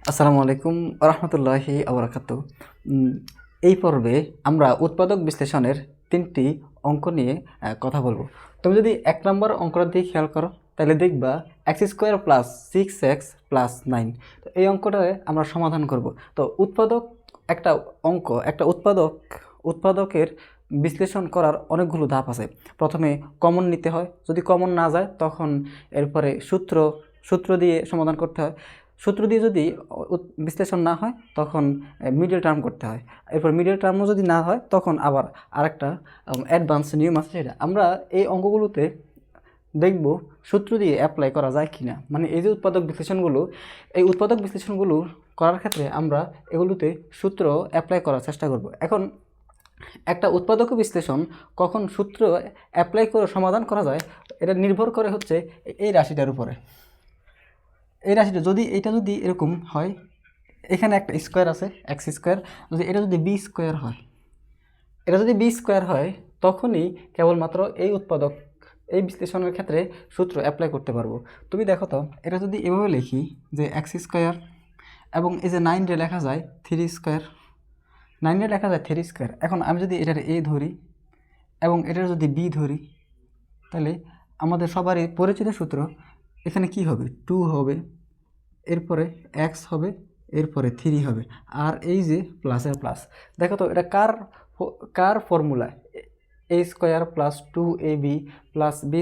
আসসালামু আলাইকুম রহমতুল্লাহি আবরাকাতু। এই পর্বে আমরা উৎপাদক বিশ্লেষণের ৩টি অঙ্ক নিয়ে কথা বলবো। তুমি যদি ১ নম্বর অঙ্কটার দিকে খেয়াল করো তাহলে দেখবা x² প্লাস 6x প্লাস 9। তো এই অঙ্কটায় আমরা সমাধান করব। তো একটা একটা উৎপাদকের বিশ্লেষণ করার অনেকগুলো ধাপ আছে। প্রথমে কমন নিতে হয়, যদি কমন না যায় তখন এরপরে সূত্র দিয়ে সমাধান করতে হয়। সূত্র দিয়ে যদি বিশ্লেষণ না হয় তখন মিডল টার্ম করতে হয়। এরপর মিডল টার্মও যদি না হয় তখন আবার আরেকটা অ্যাডভান্স নিয়ম আছে, সেটা আমরা এই অঙ্কগুলোতে দেখব সূত্র দিয়ে অ্যাপ্লাই করা যায় কি না। মানে এই যে উৎপাদক বিশ্লেষণগুলো করার ক্ষেত্রে আমরা এগুলোতে সূত্র অ্যাপ্লাই করার চেষ্টা করব। এখন একটা উৎপাদক বিশ্লেষণ কখন সূত্র অ্যাপ্লাই করে সমাধান করা যায় এটা নির্ভর করে হচ্ছে এই রাশিটার উপরে। এই রাশিটা যদি এরকম হয়, এখানে একটা স্কোয়ার আছে x², যদি এটা যদি b² হয় তখনই কেবলমাত্র এই বিশ্লেষণের ক্ষেত্রে সূত্র অ্যাপ্লাই করতে পারবো। তুমি দেখো তো, এটা যদি এভাবে লিখি যে x² এবং এই যে 9 রে লেখা যায় 3², 9 রে লেখা যায় 3²। এখন আমি যদি এটার a ধরি এবং এটার যদি b ধরি তাহলে আমাদের সবারই পরিচিত সূত্র, এখানে কি হবে 2 হবে, এরপরে x হবে, এরপরে 3 হবে, আর এই যে প্লাসের প্লাস। দেখো তো এটা কার formula, a² plus 2ab plus b²।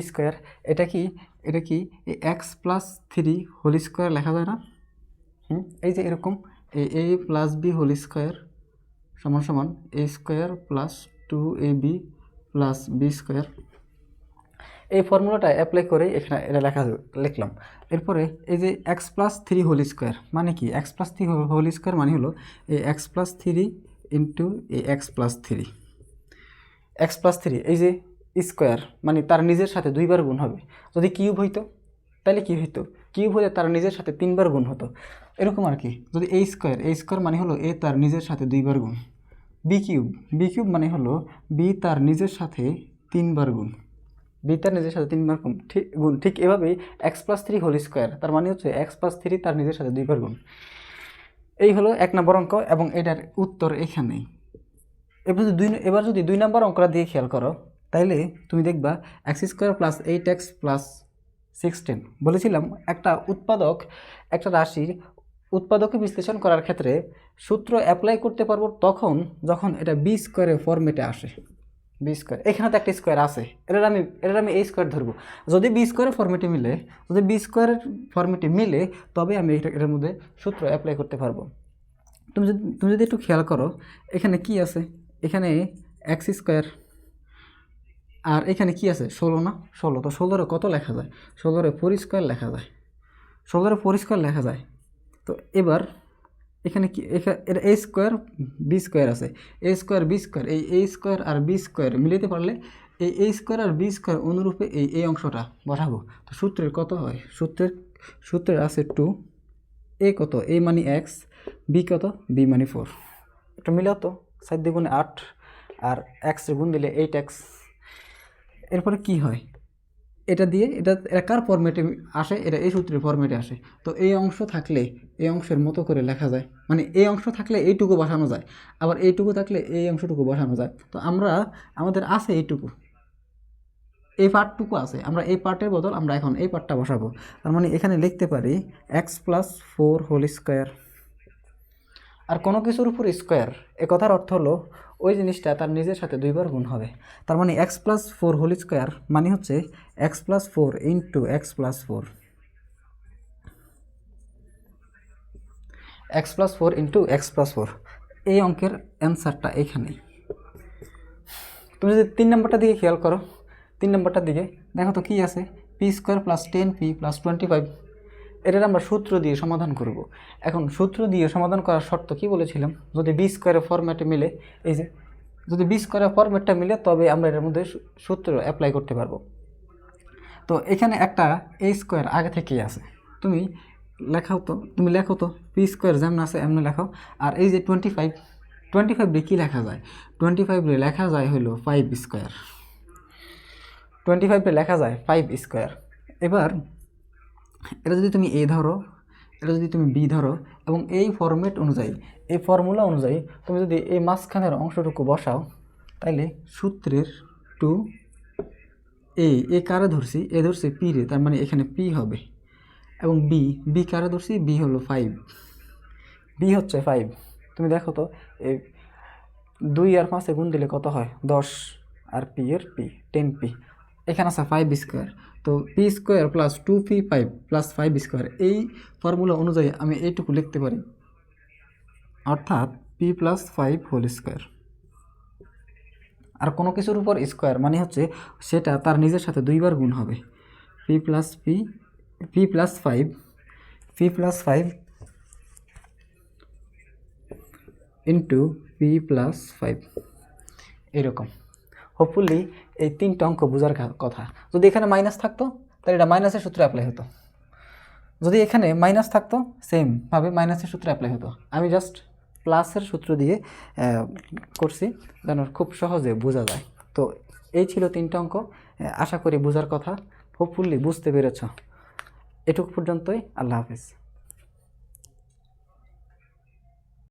এটা কি x প্লাস 3 হোল স্কোয়ার লেখা যায় না? এই যে এরকম a plus b whole square সমান সমান a² plus 2ab plus b²। এই ফর্মুলাটা অ্যাপ্লাই করে এখানে এটা লিখলাম। এরপরে এই যে এক্স প্লাস 3 হোল স্কোয়ার মানে কি, এক্স প্লাস 3 হোল স্কোয়ার মানে হলো এই এক্স প্লাস 3 ইন্টু এই এক্স প্লাস 3 এই যে স্কোয়ার মানে তার নিজের সাথে 2বার গুণ হবে। যদি কিউব হইতো তাহলে কি হইতো, কিউব হলে তার নিজের সাথে 3বার গুণ হতো, এরকম আর কি। যদি এই স্কোয়ার মানে হলো এ তার নিজের সাথে 2বার গুণ, বি কিউব মানে হলো বি তার নিজের সাথে 3বার গুণ, বি তার নিজের সাথে 3বার গুণ। ঠিক এভাবেই এক্স প্লাস 3 হোল স্কোয়ার তার মানে হচ্ছে এক্স প্লাস 3 তার নিজের সাথে 2বার গুণ। এই হলো 1 নম্বর অঙ্ক এবং এটার উত্তর এখানেই। এবার যদি 2 নম্বর অঙ্কটা দিয়ে খেয়াল করো তাইলে তুমি দেখবা x² প্লাস 8x প্লাস 16। বলেছিলাম একটা রাশির উৎপাদকে বিশ্লেষণ করার ক্ষেত্রে সূত্র অ্যাপ্লাই করতে পারবো তখন যখন এটা b² ফরম্যাটে আসে। b², এখানে তো একটা স্কোয়ার আছে, এটার আমি এই স্কোয়ার ধরবো। যদি b² ফরম্যাটে মিলে তবে আমি এটার মধ্যে সূত্র অ্যাপ্লাই করতে পারবো। তুমি যদি একটু খেয়াল করো, এখানে কি আছে, এখানে x² আর এখানে কি আছে 16 না, 16। তো 16 কত লেখা যায়, 16 4² লেখা যায়, 16 4² লেখা যায়। তো এবার এখানে কি, এটা a² b² আছে, a²b² এই a² আর b² মিলাতে পারলে এই a² আর b² অনুরূপে এই অংশটা বসাবো। তো সূত্রের কত হয়, সূত্রের আছে 2, a কত, a মানে x, b কত, b মানে 4। এটা মিলাও তো, 4 দ্বিগুণে 8 আর x গুণ দিলে 8x। এরপরে কি হয়, এটা দিয়ে এটা কার ফরম্যাটে আসে, এটা এই সূত্রের ফরম্যাটে আসে। তো এই অংশ থাকলে এই অংশের মতো করে লেখা যায়, মানে এই অংশ থাকলে এইটুকু বসানো যায়, আবার এইটুকু থাকলে এই অংশটুকু বসানো যায়। তো আমাদের আছে এইটুকু, এই পার্টটুকু আছে, আমরা এই পার্টের বদল আমরা এখন এই পার্টটা বসাবো। তার মানে এখানে লিখতে পারি এক্স প্লাস 4 হোল স্কোয়ার। আর কোনো কিছুর উপর স্কোয়ার এ কথার অর্থ হলো ওই জিনিসটা তার নিজের সাথে 2বার গুণ হবে। তার মানে এক্স প্লাস 4 হোল স্কোয়ার মানে হচ্ছে x plus 4 into x plus 4, x plus 4 into x plus 4। এই অঙ্কের অ্যান্সারটা এখানেই। তুমি যদি 3 নম্বরটার দিকে খেয়াল করো, 3 নম্বরটার দিকে দেখো তো কী আছে, p² প্লাস 10p প্লাস 25। এটার আমরা সূত্র দিয়ে সমাধান করব। এখন সূত্র দিয়ে সমাধান করার শর্ত কি বলেছিলাম, যদি b² ফরম্যাটে মিলে, এই যে যদি b² ফরম্যাটটা মিলে তবে আমরা এটার মধ্যে সূত্র অ্যাপ্লাই করতে পারবো। তো এখানে একটা a² আগে থেকেই আছে, তুমি লেখো তো p² যেমন আছে এমনি লেখো। আর এই যে 25 রে কী লেখা যায়, 25 রে লেখা যায় হলো 5², 25 রে লেখা যায় 5²। এবার এটা যদি তুমি a ধরো এটা যদি তুমি বি ধরো এবং এই ফরম্যাট অনুযায়ী, এই ফর্মুলা অনুযায়ী তুমি যদি এই মাঝখানের অংশটুকু বসাও, তাইলে সূত্রের টু এ কারে ধরছি, এ ধরছি পি রে, তার মানে এখানে পি হবে। এবং বি কারে ধরছি, বি হলো 5, বি হচ্ছে 5। তুমি দেখো তো এই 2 আর 5 গুণ দিলে কত হয়, 10, আর পি এর পি 10p। এখানে আছে 5 স্কোয়ার, তো P square plus 2p5 plus 5 square, এই ফর্মুলা অনুযায়ী আমি এইটুকু লিখতে পারি, অর্থাৎ পি প্লাস 5 হোল স্কোয়ার। আর কোনো কিছুর উপর স্কোয়ার মানে হচ্ছে সেটা তার নিজের সাথে 2 বার গুণ হবে। P plus 5 into P plus 5, এরকম। হোপফুলি এই 3টা অঙ্ক বোঝার কথা। যদি এখানে মাইনাস থাকতো তাহলে এটা মাইনাসের সূত্র অ্যাপ্লাই হতো, যদি এখানে মাইনাস থাকতো সেমভাবে মাইনাসের সূত্র অ্যাপ্লাই হতো। আমি জাস্ট প্লাসের সূত্র দিয়ে করছি যেন খুব সহজে বোঝা যায়। তো এই ছিল 3টা অঙ্ক, আশা করি বোঝার কথা। হোপফুলি বুঝতে পেরেছ। এটুকু পর্যন্তই। আল্লাহ হাফেজ।